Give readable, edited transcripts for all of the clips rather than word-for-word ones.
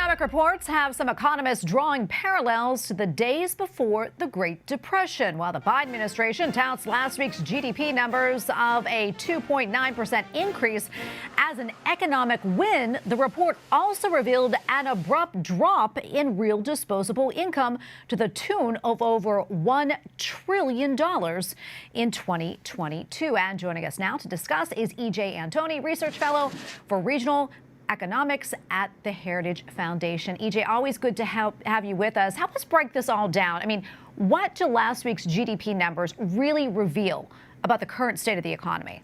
Economic reports have some economists drawing parallels to the days before the Great Depression. While the Biden administration touts last week's GDP numbers of a 2.9% increase as an economic win, the report also revealed an abrupt drop in real disposable income to the tune of over $1 trillion in 2022. And joining us now to discuss is E.J. Antoni, research fellow for regional economics at the Heritage Foundation. EJ, always good to have you with us. Help us break this all down. I mean, what do last week's GDP numbers really reveal about the current state of the economy?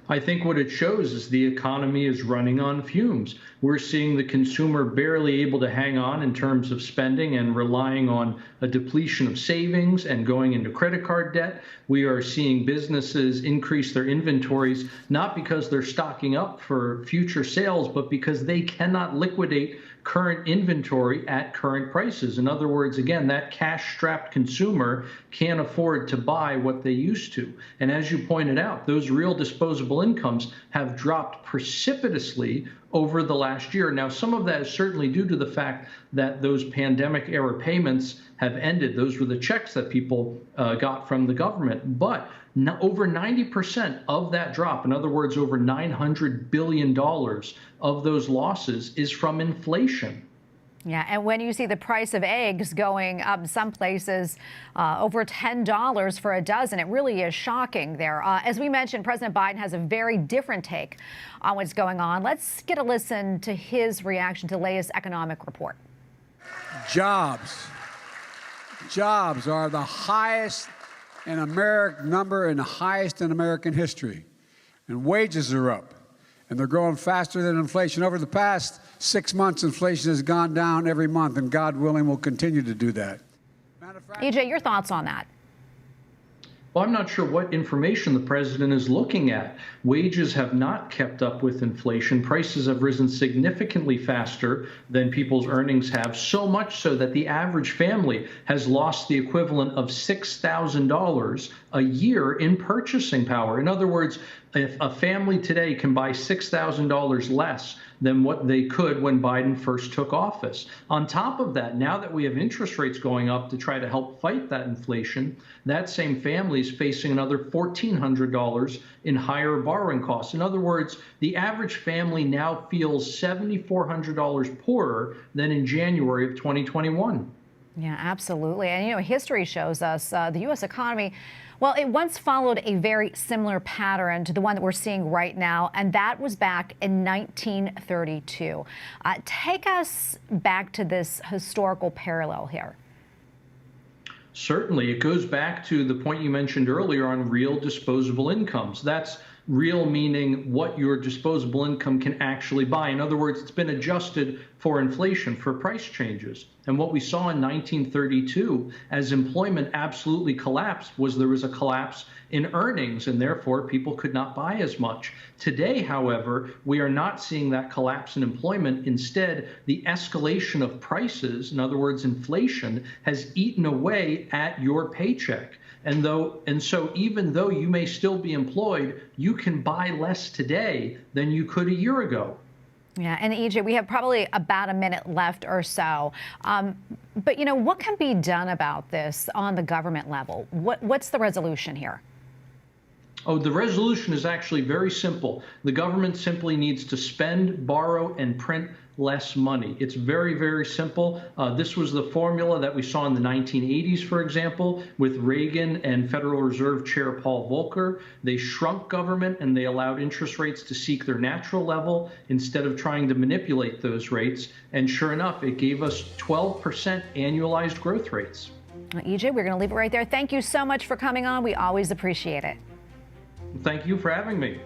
I think what it shows is the economy is running on fumes. We're seeing the consumer barely able to hang on in terms of spending and relying on a depletion of savings and going into credit card debt. We are seeing businesses increase their inventories, not because they're stocking up for future sales, but because they cannot liquidate current inventory at current prices. In other words, again, that cash-strapped consumer can't afford to buy what they used to. And as you pointed out, those real disposable incomes have dropped precipitously over the last year. Now, some of that is certainly due to the fact that those pandemic-era payments have ended. Those were the checks that people got from the government. But over 90% of that drop, in other words, over $900 billion of those losses is from inflation. Yeah, and when you see the price of eggs going up some places over $10 for a dozen, it really is shocking there. As we mentioned, President Biden has a very different take on what's going on. Let's get a listen to his reaction to the latest economic report. Jobs are the highest in American number and the highest in American history. And wages are up, and they're growing faster than inflation. Over the past 6 months, inflation has gone down every month, and God willing, will continue to do that. EJ, your thoughts on that? Well, I'm not sure what information the president is looking at. Wages have not kept up with inflation. Prices have risen significantly faster than people's earnings have, so much so that the average family has lost the equivalent of $6,000 a year in purchasing power. In other words, if a family today can buy $6,000 less than what they could when Biden first took office. On top of that, now that we have interest rates going up to try to help fight that inflation, that same family is facing another $1,400 in higher borrowing costs. In other words, the average family now feels $7,400 poorer than in January of 2021. Yeah, absolutely. And, you know, history shows us the U.S. economy, well, it once followed a very similar pattern to the one that we're seeing right now, and that was back in 1932. Take us back to this historical parallel here. Certainly. It goes back to the point you mentioned earlier on real disposable incomes. That's real meaning what your disposable income can actually buy. In other words, it's been adjusted for inflation, for price changes. And what we saw in 1932, as employment absolutely collapsed, was there was a collapse in earnings, and therefore people could not buy as much. Today, however, we are not seeing that collapse in employment. Instead, the escalation of prices, in other words, inflation, has eaten away at your paycheck. And so even though you may still be employed, you can buy less today than you could a year ago. Yeah, and EJ, we have probably about a minute left or so. But, you know, what can be done about this on the government level? What's the resolution here? Oh, the resolution is actually very simple. The government simply needs to spend, borrow, and print less money. It's very, very simple. This was the formula that we saw in the 1980s, for example, with Reagan and Federal Reserve Chair Paul Volcker. They shrunk government and they allowed interest rates to seek their natural level instead of trying to manipulate those rates. And sure enough, it gave us 12% annualized growth rates. EJ, we're going to leave it right there. Thank you so much for coming on. We always appreciate it. Thank you for having me.